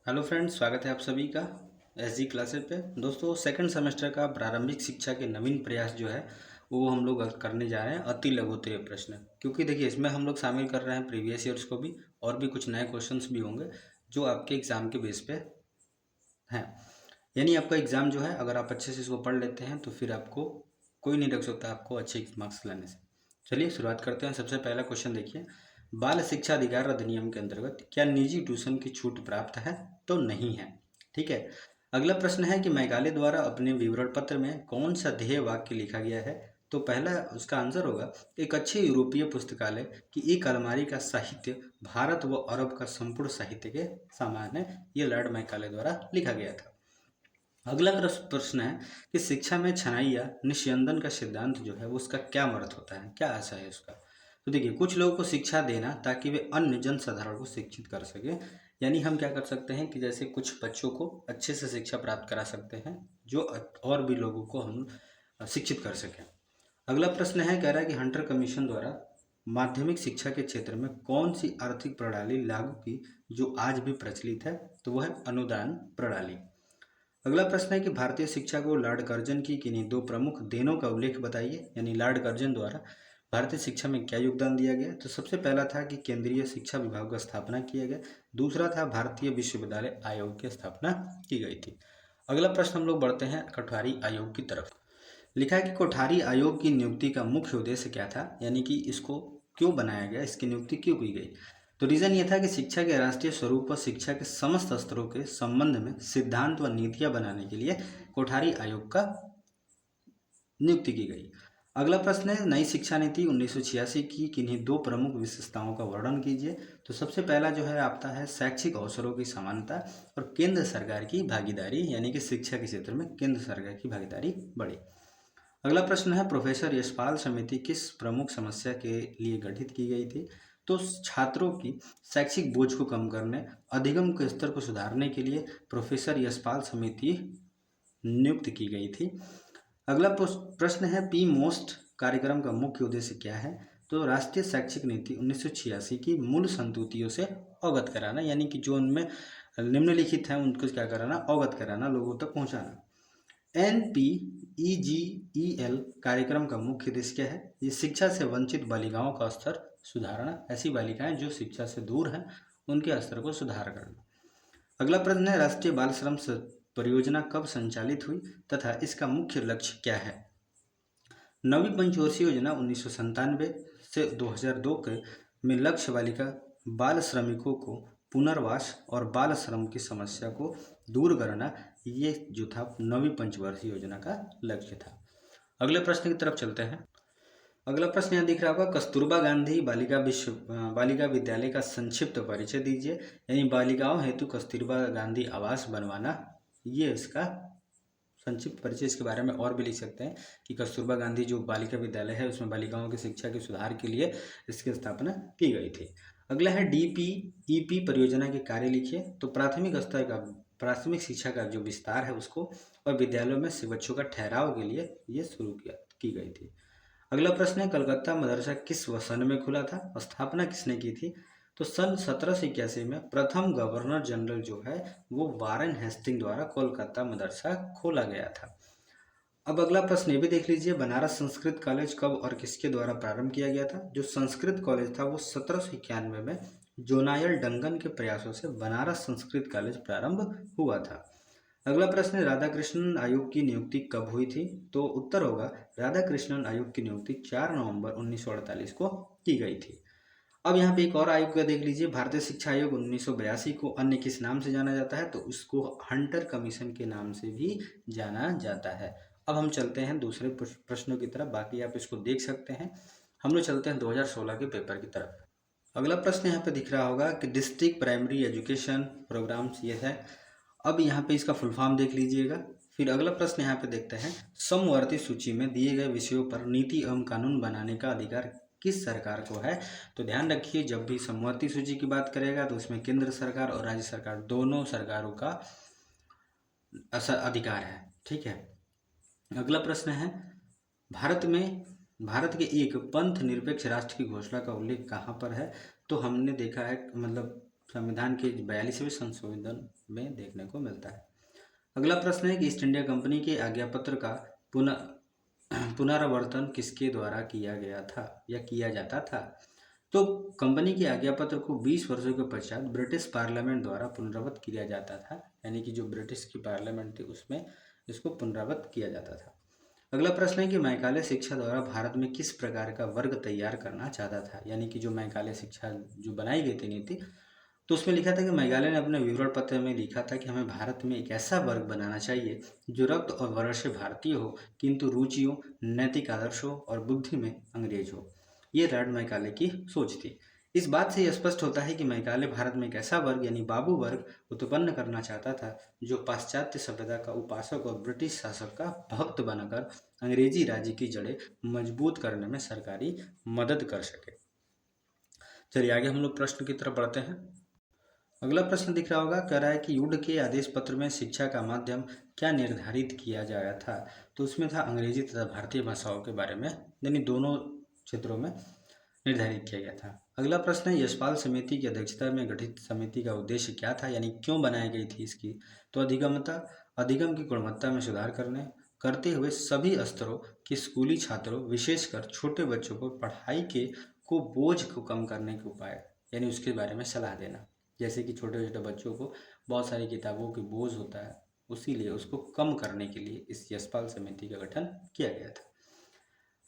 Hello friends, स्वागत है आप सभी का एसजी क्लासेस पे। दोस्तों, सेकंड सेमेस्टर का प्रारंभिक शिक्षा के नवीन प्रयास जो है वो हम लोग करने जा रहे हैं अति लघुत्तरीय प्रश्न। क्योंकि देखिए, इसमें हम लोग शामिल कर रहे हैं प्रीवियस ईयर्स को भी और भी कुछ नए क्वेश्चंस भी होंगे जो आपके एग्ज़ाम के बेस पे हैं। यानी आपका एग्ज़ाम जो है, अगर आप अच्छे से इसको पढ़ लेते हैं तो फिर आपको कोई नहीं रोक सकता आपको अच्छे मार्क्स लाने से। चलिए शुरुआत करते हैं। सबसे पहला क्वेश्चन देखिए, बाल शिक्षा अधिकार अधिनियम के अंतर्गत क्या निजी ट्यूशन की छूट प्राप्त है? तो नहीं है। ठीक है। अगला प्रश्न है कि मैकाले द्वारा अपने विवरण पत्र में कौन सा ध्येय वाक्य लिखा गया है? तो पहला उसका आंसर होगा, एक अच्छे यूरोपीय पुस्तकालय की एक अलमारी का साहित्य भारत व अरब का संपूर्ण साहित्य के समान है। ये लॉर्ड मैकाले द्वारा लिखा गया था। अगला प्रश्न है कि शिक्षा में छनाई या निस्यंदन का सिद्धांत जो है उसका क्या अर्थ होता है, क्या आशा है उसका? तो देखिए, कुछ लोगों को शिक्षा देना ताकि वे अन्य जन साधारण को शिक्षित कर सके। यानी हम क्या कर सकते हैं कि जैसे कुछ बच्चों को अच्छे से शिक्षा प्राप्त करा सकते हैं जो और भी लोगों को हम शिक्षित कर सकें। अगला प्रश्न है, कह रहा है कि हंटर कमीशन द्वारा माध्यमिक शिक्षा के क्षेत्र में कौन सी आर्थिक प्रणाली लागू की जो आज भी प्रचलित है? तो वह है अनुदान प्रणाली। अगला प्रश्न है कि भारतीय शिक्षा को लॉर्ड कर्जन की किन्हीं दो प्रमुख देनों का उल्लेख बताइए। यानी लॉर्ड कर्जन द्वारा भारतीय शिक्षा में क्या योगदान दिया गया? तो सबसे पहला था कि केंद्रीय शिक्षा विभाग का स्थापना किया गया। दूसरा था भारतीय विश्वविद्यालय आयोग की स्थापना की गई थी। अगला प्रश्न हम लोग बढ़ते हैं कोठारी आयोग की तरफ। लिखा है कि कोठारी आयोग की नियुक्ति का मुख्य उद्देश्य क्या था? यानी कि इसको क्यों बनाया गया, इसकी नियुक्ति क्यों की गई? तो रीज़न ये था कि शिक्षा के राष्ट्रीय स्वरूप व शिक्षा के समस्त स्तरों के संबंध में सिद्धांत व नीतियां बनाने के लिए कोठारी आयोग का नियुक्ति की गई। अगला प्रश्न है, नई शिक्षा नीति 1986 की किन्हीं दो प्रमुख विशेषताओं का वर्णन कीजिए। तो सबसे पहला जो है आता है शैक्षिक अवसरों की समानता और केंद्र सरकार की भागीदारी। यानी कि शिक्षा के क्षेत्र में केंद्र सरकार की भागीदारी बढ़ी। अगला प्रश्न है, प्रोफेसर यशपाल समिति किस प्रमुख समस्या के लिए गठित की गई थी? तो छात्रों की शैक्षिक बोझ को कम करने, अधिगम के स्तर को सुधारने के लिए प्रोफेसर यशपाल समिति नियुक्त की गई थी। अगला प्रश्न है, पी मोस्ट कार्यक्रम का मुख्य उद्देश्य क्या है? तो राष्ट्रीय शैक्षिक नीति 1986 की मूल संतुतियों से अवगत कराना। यानी कि जो उनमें निम्नलिखित है उनको क्या कराना? अवगत कराना, लोगों तक पहुंचाना। NPEGEL कार्यक्रम का मुख्य उद्देश्य क्या है? ये शिक्षा से वंचित बालिकाओं का स्तर सुधारना। ऐसी बालिकाएं जो शिक्षा से दूर हैं उनके स्तर को सुधार करना। अगला प्रश्न है, राष्ट्रीय बाल श्रम परियोजना कब संचालित हुई तथा इसका मुख्य लक्ष्य क्या है? नवी पंचवर्षीय योजना 1997 से 2002 के में लक्ष्य बालिका बाल श्रमिकों को पुनर्वास और बाल श्रम की समस्या को दूर करना, ये जो था नवी पंचवर्षीय योजना का लक्ष्य था। अगले प्रश्न की तरफ चलते हैं। अगला प्रश्न यहाँ दिख रहा होगा, कस्तूरबा गांधी बालिका विद्यालय का संक्षिप्त परिचय दीजिए। यानी बालिकाओं हेतु कस्तूरबा गांधी आवास बनवाना, ये इसका संक्षिप्त परिचय। इसके बारे में और भी लिख सकते हैं कि कस्तूरबा गांधी जो बालिका विद्यालय है उसमें बालिकाओं की शिक्षा के सुधार के लिए इसकी स्थापना की गई थी। अगला है, DPEP परियोजना के कार्य लिखिए। तो प्राथमिक स्तर का प्राथमिक शिक्षा का जो विस्तार है उसको और विद्यालयों में बच्चों का ठहराव के लिए ये शुरू की गई थी। अगला प्रश्न है, कलकत्ता मदरसा किस सन में खुला था? स्थापना किसने की थी? तो सन 1781 में प्रथम गवर्नर जनरल जो है वो वारेन हेस्टिंग द्वारा कोलकाता मदरसा खोला गया था। अब अगला प्रश्न ये भी देख लीजिए, बनारस संस्कृत कॉलेज कब और किसके द्वारा प्रारंभ किया गया था? जो संस्कृत कॉलेज था वो 1791 में जोनायल डंगन के प्रयासों से बनारस संस्कृत कॉलेज प्रारंभ हुआ था। अगला प्रश्न है, राधा कृष्णन आयोग की नियुक्ति कब हुई थी? तो उत्तर होगा, राधा कृष्णन आयोग की नियुक्ति 4 नवंबर 1948 को की गई थी। अब यहाँ पे एक और आयोग का देख लीजिए, भारतीय शिक्षा आयोग 1982 को अन्य किस नाम से जाना जाता है? तो उसको हंटर कमीशन के नाम से भी जाना जाता है। अब हम चलते हैं दूसरे प्रश्नों की तरफ, बाकी आप इसको देख सकते हैं। हम लोग चलते हैं 2016 के पेपर की तरफ। अगला प्रश्न यहाँ पे दिख रहा होगा कि डिस्ट्रिक्ट प्राइमरी एजुकेशन प्रोग्राम्स ये है। अब यहाँ पे इसका फुल फॉर्म देख लीजिएगा। फिर अगला प्रश्न यहाँ पे देखते हैं, समवर्ती सूची में दिए गए विषयों पर नीति एवं कानून बनाने का अधिकार किस सरकार को है? तो ध्यान रखिए, जब भी समवर्ती सूची की बात करेगा तो उसमें केंद्र सरकार और राज्य सरकार दोनों सरकारों का अधिकार है। ठीक है। अगला प्रश्न है, भारत के एक पंथ निरपेक्ष राष्ट्र की घोषणा का उल्लेख कहाँ पर है? तो हमने देखा है, मतलब संविधान के 42वें संशोधन में देखने को मिलता है। अगला प्रश्न है कि ईस्ट इंडिया कंपनी के आज्ञापत्र का पुनरावर्तन किसके द्वारा किया गया था या किया जाता था? तो कंपनी के आज्ञापत्र को 20 वर्षों के पश्चात ब्रिटिश पार्लियामेंट द्वारा पुनरावृत्त किया जाता था, यानी कि जो ब्रिटिश की पार्लियामेंट थी उसमें इसको पुनरावृत्त किया जाता था। अगला प्रश्न है कि मैकाले शिक्षा द्वारा भारत में किस प्रकार का वर्ग तैयार करना चाहता था, यानी कि जो मैकाले शिक्षा जो बनाई गई थी नीति, तो उसमें लिखा था कि मेघालय ने अपने विवरण पत्र में लिखा था कि हमें भारत में एक ऐसा वर्ग बनाना चाहिए जो रक्त और वर्ण से भारतीय हो किंतु रुचियों, नैतिक आदर्शों और बुद्धि में अंग्रेज हो। ये लॉर्ड मैकाले की सोच थी। इस बात से यह स्पष्ट होता है कि मैकाले भारत में एक ऐसा वर्ग यानी बाबू वर्ग उत्पन्न करना चाहता था जो पाश्चात्य सभ्यता का उपासक और ब्रिटिश शासक का भक्त बनकर अंग्रेजी राज्य की जड़ें मजबूत करने में सरकारी मदद कर सके। चलिए आगे हम लोग प्रश्न की तरफ बढ़ते हैं। अगला प्रश्न दिख रहा होगा, कह रहा है कि युद्ध के आदेश पत्र में शिक्षा का माध्यम क्या निर्धारित किया गया था? तो उसमें था अंग्रेजी तथा भारतीय भाषाओं के बारे में, यानी दोनों क्षेत्रों में निर्धारित किया गया था। अगला प्रश्न है, यशपाल समिति की अध्यक्षता में गठित समिति का उद्देश्य क्या था, यानी क्यों बनाई गई थी इसकी? तो अधिगम की गुणवत्ता में सुधार करते हुए सभी स्तरों के स्कूली छात्रों विशेषकर छोटे बच्चों को पढ़ाई के बोझ को कम करने के उपाय, यानी उसके बारे में सलाह देना। जैसे कि छोटे छोटे बच्चों को बहुत सारी किताबों की बोझ होता है, उसीलिए उसको कम करने के लिए इस यशपाल समिति का गठन किया गया था।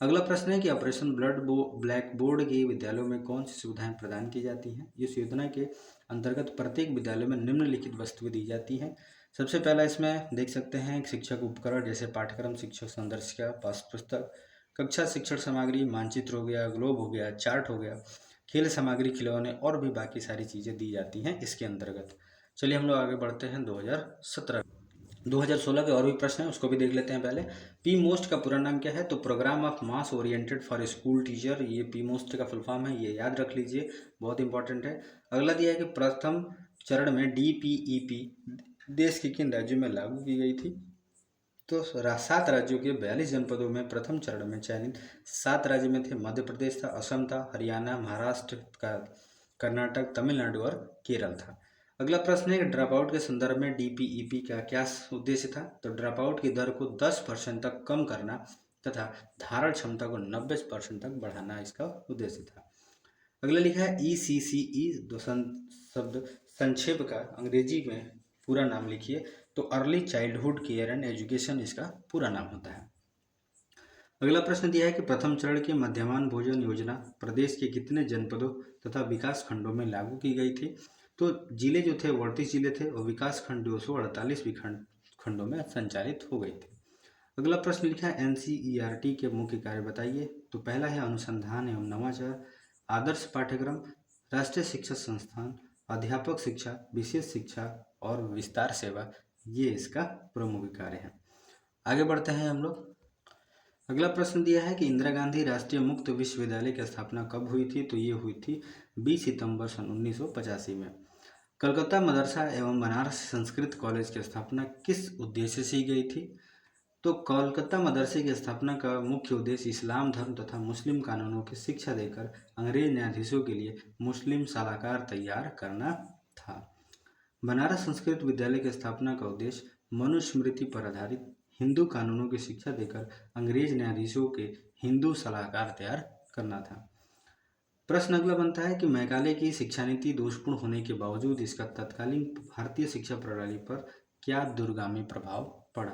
अगला प्रश्न है कि ऑपरेशन ब्लैक बोर्ड के विद्यालयों में कौन सी सुविधाएं प्रदान की जाती हैं? इस योजना के अंतर्गत प्रत्येक विद्यालय में निम्नलिखित वस्तुएं दी जाती हैं। सबसे पहला इसमें देख सकते हैं शिक्षक उपकरण जैसे पाठ्यक्रम, शिक्षक संदर्शिका, पाठ्य पुस्तक, कक्षा शिक्षण सामग्री, मानचित्र हो गया, ग्लोब हो गया, चार्ट हो गया, खेल सामग्री, खिलौने और भी बाकी सारी चीज़ें दी जाती हैं इसके अंतर्गत। चलिए हम लोग आगे बढ़ते हैं 2016 के और भी प्रश्न हैं, उसको भी देख लेते हैं। पहले पी मोस्ट का पूरा नाम क्या है? तो programme of mass oriented for school teacher, ये पी मोस्ट का फुल फॉर्म है, ये याद रख लीजिए, बहुत इंपॉर्टेंट है। अगला दिया है कि प्रथम चरण में DPEP देश के किन राज्यों में लागू की गई थी? तो 7 राज्यों के 42 जनपदों में प्रथम चरण में चयनित 7 राज्य में थे। मध्य प्रदेश था, असम था, हरियाणा, महाराष्ट्र का, कर्नाटक, तमिलनाडु और केरल था। अगला प्रश्न है, ड्रॉप आउट के संदर्भ में DPEP का क्या उद्देश्य था? तो ड्रॉप आउट की दर को 10% तक कम करना तथा धारण क्षमता को 90% तक बढ़ाना इसका उद्देश्य था। अगला लिखा है ECCE, दो शब्द संक्षेप का अंग्रेजी में पूरा नाम लिखिए। तो early childhood care and education इसका पूरा नाम होता है। अगला प्रश्न दिया है कि प्रथम चरण की मध्याह्न भोजन योजना प्रदेश के कितने जनपदों तथा विकास खंडों में लागू की गई थी? तो जिले जो थे 38 जिले थे और विकास खंड 248 खंडों में संचालित हो गई थी। अगला प्रश्न लिखा है NCERT के मुख्य कार्य बताइए। तो पहला है अनुसंधान एवं नवाचार, आदर्श पाठ्यक्रम, राष्ट्रीय शिक्षा संस्थान, अध्यापक शिक्षा, विशेष शिक्षा और विस्तार सेवा, ये इसका प्रमुख कार्य है। आगे बढ़ते हैं हम लोग। अगला प्रश्न दिया है कि इंदिरा गांधी राष्ट्रीय मुक्त विश्वविद्यालय की स्थापना कब हुई थी? तो ये हुई थी 20 सितंबर सन 1985 में। कलकत्ता मदरसा एवं बनारस संस्कृत कॉलेज की स्थापना किस उद्देश्य से की गई थी? तो कोलकाता मदरसे की स्थापना का मुख्य उद्देश्य इस्लाम धर्म तथा मुस्लिम कानूनों की शिक्षा देकर अंग्रेज न्यायाधीशों के लिए मुस्लिम सलाहकार तैयार करना था। बनारस संस्कृत विद्यालय की स्थापना का उद्देश्य मनुस्मृति पर आधारित हिंदू कानूनों की शिक्षा देकर अंग्रेज न्यायाधीशों के हिंदू सलाहकार तैयार करना था। प्रश्न अगला बनता है कि मैकाले की शिक्षा नीति दोषपूर्ण होने के बावजूद इसका तत्कालीन भारतीय शिक्षा प्रणाली पर क्या दूरगामी प्रभाव पड़ा?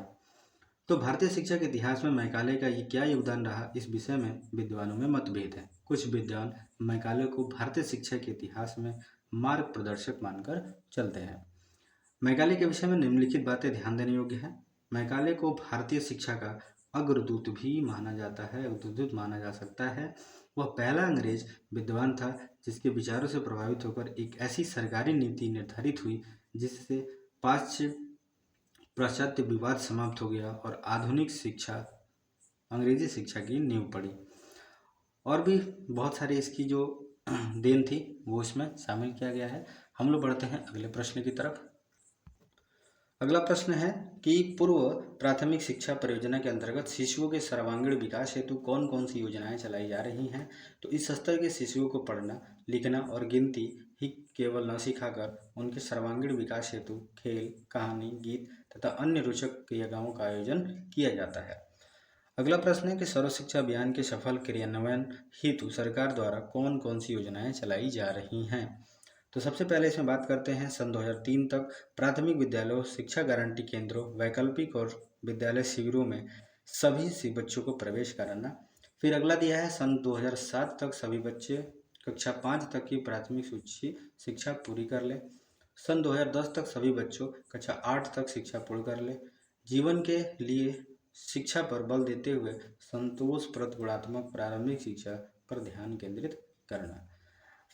तो भारतीय शिक्षा के इतिहास में मैकाले का ये क्या योगदान रहा, इस विषय में विद्वानों में मतभेद है। कुछ विद्वान मैकाले को भारतीय शिक्षा के इतिहास में मार्ग प्रदर्शक मानकर चलते हैं। मैकाले के विषय में निम्नलिखित बातें ध्यान देने योग्य है। मैकाले को भारतीय शिक्षा का अग्रदूत भी माना जाता है, अग्रदूत माना जा सकता है। वह पहला अंग्रेज विद्वान था जिसके विचारों से प्रभावित होकर एक ऐसी सरकारी नीति निर्धारित हुई जिससे पाश्चात्य विवाद समाप्त हो गया और आधुनिक शिक्षा, अंग्रेजी शिक्षा की नींव पड़ी। और भी बहुत सारी इसकी जो देन थी वो इसमें शामिल किया गया है। हम लोग बढ़ते हैं अगले प्रश्न की तरफ। अगला प्रश्न है कि पूर्व प्राथमिक शिक्षा परियोजना के अंतर्गत शिशुओं के सर्वांगीण विकास हेतु कौन कौन सी योजनाएं चलाई जा रही हैं? तो इस स्तर के शिशुओं को पढ़ना, लिखना और गिनती ही केवल न सिखाकर उनके सर्वांगीण विकास हेतु खेल, कहानी, गीत तथा अन्य रोचक क्रियाओं का आयोजन किया जाता है। अगला प्रश्न है कि सर्व शिक्षा अभियान के सफल क्रियान्वयन हेतु सरकार द्वारा कौन कौन सी योजनाएं चलाई जा रही हैं। तो सबसे पहले इसमें बात करते हैं सन 2003 तक प्राथमिक विद्यालयों, शिक्षा गारंटी केंद्रों, वैकल्पिक और विद्यालय शिविरों में सभी बच्चों को प्रवेश कराना। फिर अगला दिया है सन 2007 तक सभी बच्चे कक्षा 5 तक की प्राथमिक शिक्षा पूरी कर ले। सन 2010 तक सभी बच्चों कक्षा 8 तक शिक्षा पूर्ण कर ले। जीवन के लिए शिक्षा पर बल देते हुए संतोषप्रद गुणात्मक प्रारंभिक शिक्षा पर ध्यान केंद्रित करना।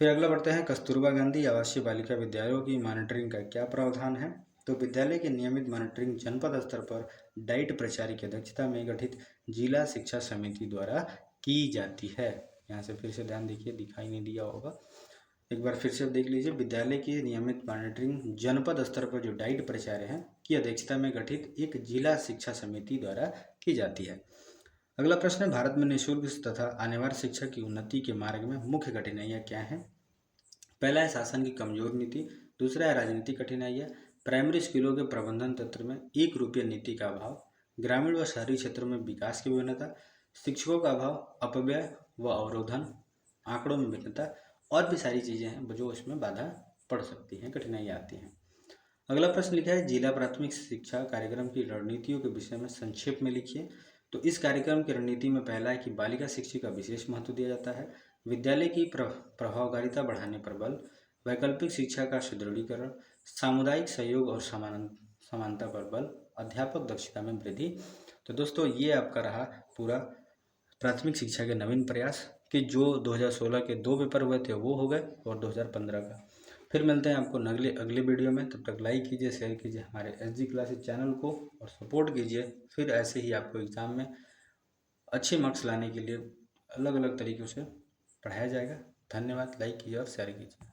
फिर अगला बढ़ते हैं कस्तूरबा गांधी आवासीय बालिका विद्यालयों की मॉनिटरिंग का क्या प्रावधान है। तो विद्यालय की नियमित मॉनिटरिंग जनपद स्तर पर डाइट प्राचार्य की अध्यक्षता में गठित जिला शिक्षा समिति द्वारा की जाती है। यहाँ से फिर से ध्यान देखिए, दिखाई नहीं दिया होगा, एक बार फिर से देख लीजिए। विद्यालय की नियमित मॉनिटरिंग जनपद स्तर पर जो डाइट प्राचार्य हैं की अध्यक्षता में गठित एक जिला शिक्षा समिति द्वारा की जाती है। अगला प्रश्न है भारत में निःशुल्क तथा अनिवार्य शिक्षा की उन्नति के मार्ग में मुख्य कठिनाइयाँ क्या हैं। पहला है शासन की कमजोर नीति, दूसरा है राजनीतिक कठिनाइयाँ, प्राइमरी स्कूलों के प्रबंधन तंत्र में एक रूपीय नीति का अभाव, ग्रामीण व शहरी क्षेत्रों में विकास की विभिन्नता, शिक्षकों का अभाव, अपव्यय व अवरोधन, आंकड़ों में भिन्नता और भी सारी चीज़ें हैं जो इसमें बाधा पड़ सकती हैं, कठिनाइयाँ आती हैं। अगला प्रश्न लिखा है जिला प्राथमिक शिक्षा कार्यक्रम की रणनीतियों के विषय में संक्षेप में लिखिए। तो इस कार्यक्रम की रणनीति में पहला है कि बालिका शिक्षा का विशेष महत्व दिया जाता है, विद्यालय की प्रभावकारिता बढ़ाने पर बल, वैकल्पिक शिक्षा का सुदृढ़ीकरण, सामुदायिक सहयोग और समानता पर बल, अध्यापक दक्षता में वृद्धि। तो दोस्तों ये आपका रहा पूरा प्राथमिक शिक्षा के नवीन प्रयास कि जो 2016 के 2 पेपर हुए थे वो हो गए और 2015 का। फिर मिलते हैं आपको अगले वीडियो में। तब तक लाइक कीजिए, शेयर कीजिए हमारे SG क्लासेस चैनल को और सपोर्ट कीजिए। फिर ऐसे ही आपको एग्ज़ाम में अच्छे मार्क्स लाने के लिए अलग अलग तरीक़ों से पढ़ाया जाएगा। धन्यवाद। लाइक कीजिए और शेयर कीजिए।